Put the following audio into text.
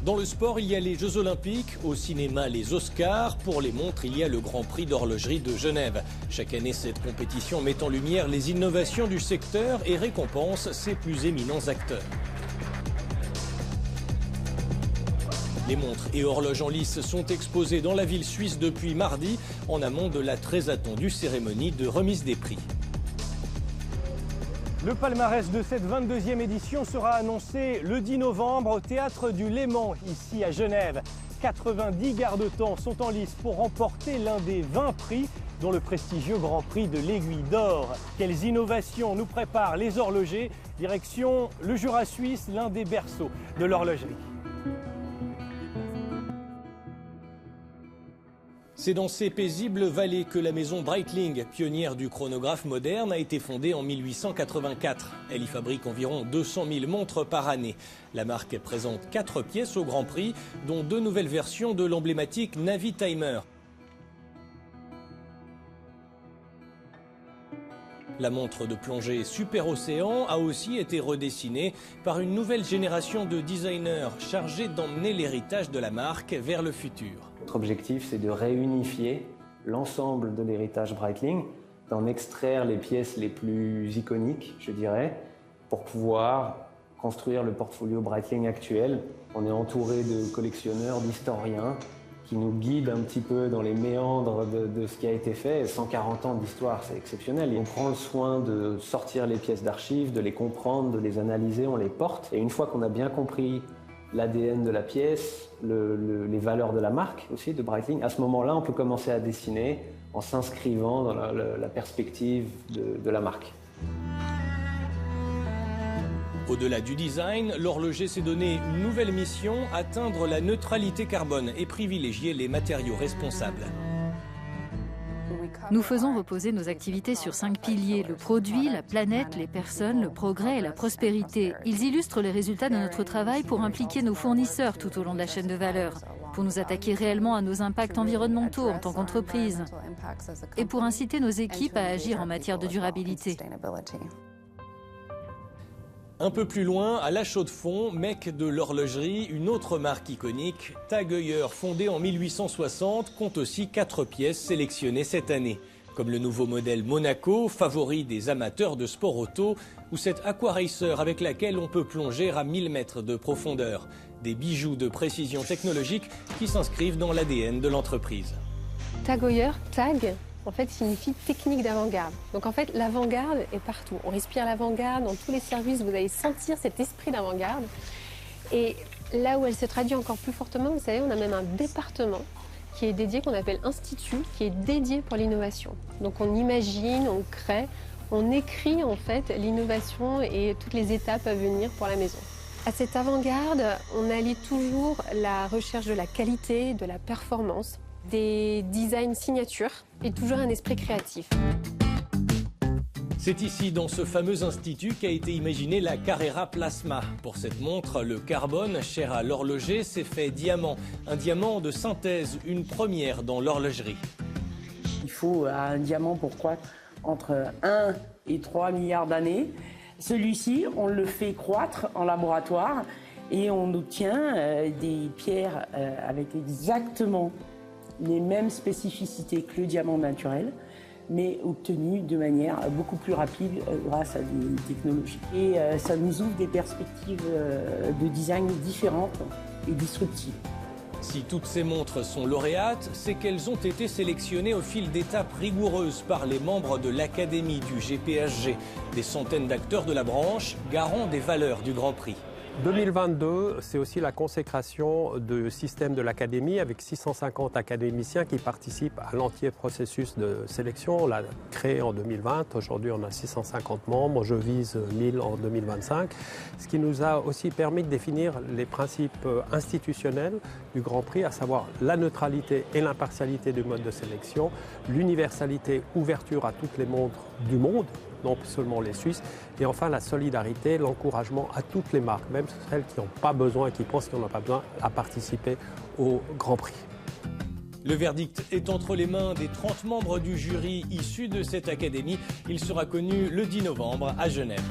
Dans le sport, il y a les Jeux Olympiques, au cinéma les Oscars, pour les montres, il y a le Grand Prix d'horlogerie de Genève. Chaque année, cette compétition met en lumière les innovations du secteur et récompense ses plus éminents acteurs. Les montres et horloges en lice sont exposées dans la ville suisse depuis mardi, en amont de la très attendue cérémonie de remise des prix. Le palmarès de cette 22e édition sera annoncé le 10 novembre au Théâtre du Léman, ici à Genève. 90 garde-temps sont en lice pour remporter l'un des 20 prix, dont le prestigieux Grand Prix de l'Aiguille d'Or. Quelles innovations nous préparent les horlogers? Direction le Jura suisse, l'un des berceaux de l'horlogerie. C'est dans ces paisibles vallées que la maison Breitling, pionnière du chronographe moderne, a été fondée en 1884. Elle y fabrique environ 200 000 montres par année. La marque présente 4 pièces au Grand Prix, dont 2 nouvelles versions de l'emblématique Navitimer. La montre de plongée Super Océan a aussi été redessinée par une nouvelle génération de designers chargés d'emmener l'héritage de la marque vers le futur. Notre objectif, c'est de réunifier l'ensemble de l'héritage Breitling, d'en extraire les pièces les plus iconiques, je dirais, pour pouvoir construire le portfolio Breitling actuel. On est entouré de collectionneurs, d'historiens, qui nous guide un petit peu dans les méandres de ce qui a été fait. 140 ans d'histoire, c'est exceptionnel. Et on prend le soin de sortir les pièces d'archives, de les comprendre, de les analyser, on les porte. Et une fois qu'on a bien compris l'ADN de la pièce, les valeurs de la marque aussi, de Breitling, à ce moment-là, on peut commencer à dessiner en s'inscrivant dans la perspective de la marque. Au-delà du design, l'horloger s'est donné une nouvelle mission, atteindre la neutralité carbone et privilégier les matériaux responsables. Nous faisons reposer nos activités sur 5 piliers, le produit, la planète, les personnes, le progrès et la prospérité. Ils illustrent les résultats de notre travail pour impliquer nos fournisseurs tout au long de la chaîne de valeur, pour nous attaquer réellement à nos impacts environnementaux en tant qu'entreprise et pour inciter nos équipes à agir en matière de durabilité. Un peu plus loin, à La Chaux-de-Fonds, mecque de l'horlogerie, une autre marque iconique, TAG Heuer, fondée en 1860, compte aussi 4 pièces sélectionnées cette année. Comme le nouveau modèle Monaco, favori des amateurs de sport auto, ou cette Aquaracer avec laquelle on peut plonger à 1000 mètres de profondeur. Des bijoux de précision technologique qui s'inscrivent dans l'ADN de l'entreprise. TAG Heuer, TAG, en fait, signifie technique d'avant-garde. Donc en fait, l'avant-garde est partout. On respire l'avant-garde, dans tous les services, vous allez sentir cet esprit d'avant-garde. Et là où elle se traduit encore plus fortement, vous savez, on a même un département qui est dédié, qu'on appelle Institut, qui est dédié pour l'innovation. Donc on imagine, on crée, on écrit en fait l'innovation et toutes les étapes à venir pour la maison. À cette avant-garde, on allie toujours la recherche de la qualité, de la performance, des designs signatures et toujours un esprit créatif. C'est ici, dans ce fameux institut, qu'a été imaginée la Carrera Plasma. Pour cette montre, le carbone, cher à l'horloger, s'est fait diamant. Un diamant de synthèse, une première dans l'horlogerie. Il faut un diamant pour croître entre 1 et 3 milliards d'années. Celui-ci, on le fait croître en laboratoire et on obtient des pierres avec exactement les mêmes spécificités que le diamant naturel, mais obtenues de manière beaucoup plus rapide grâce à des technologies. Et ça nous ouvre des perspectives de design différentes et disruptives. Si toutes ces montres sont lauréates, c'est qu'elles ont été sélectionnées au fil d'étapes rigoureuses par les membres de l'Académie du GPHG, des centaines d'acteurs de la branche, garants des valeurs du Grand Prix. 2022, c'est aussi la consécration du système de l'Académie avec 650 académiciens qui participent à l'entier processus de sélection. On l'a créé en 2020, aujourd'hui on a 650 membres, je vise 1000 en 2025. Ce qui nous a aussi permis de définir les principes institutionnels du Grand Prix, à savoir la neutralité et l'impartialité du mode de sélection, l'universalité, ouverture à toutes les montres du monde, non seulement les Suisses, et enfin la solidarité, l'encouragement à toutes les marques, même celles qui n'ont pas besoin, qui pensent qu'ils n'en ont pas besoin, à participer au Grand Prix. Le verdict est entre les mains des 30 membres du jury issus de cette académie. Il sera connu le 10 novembre à Genève.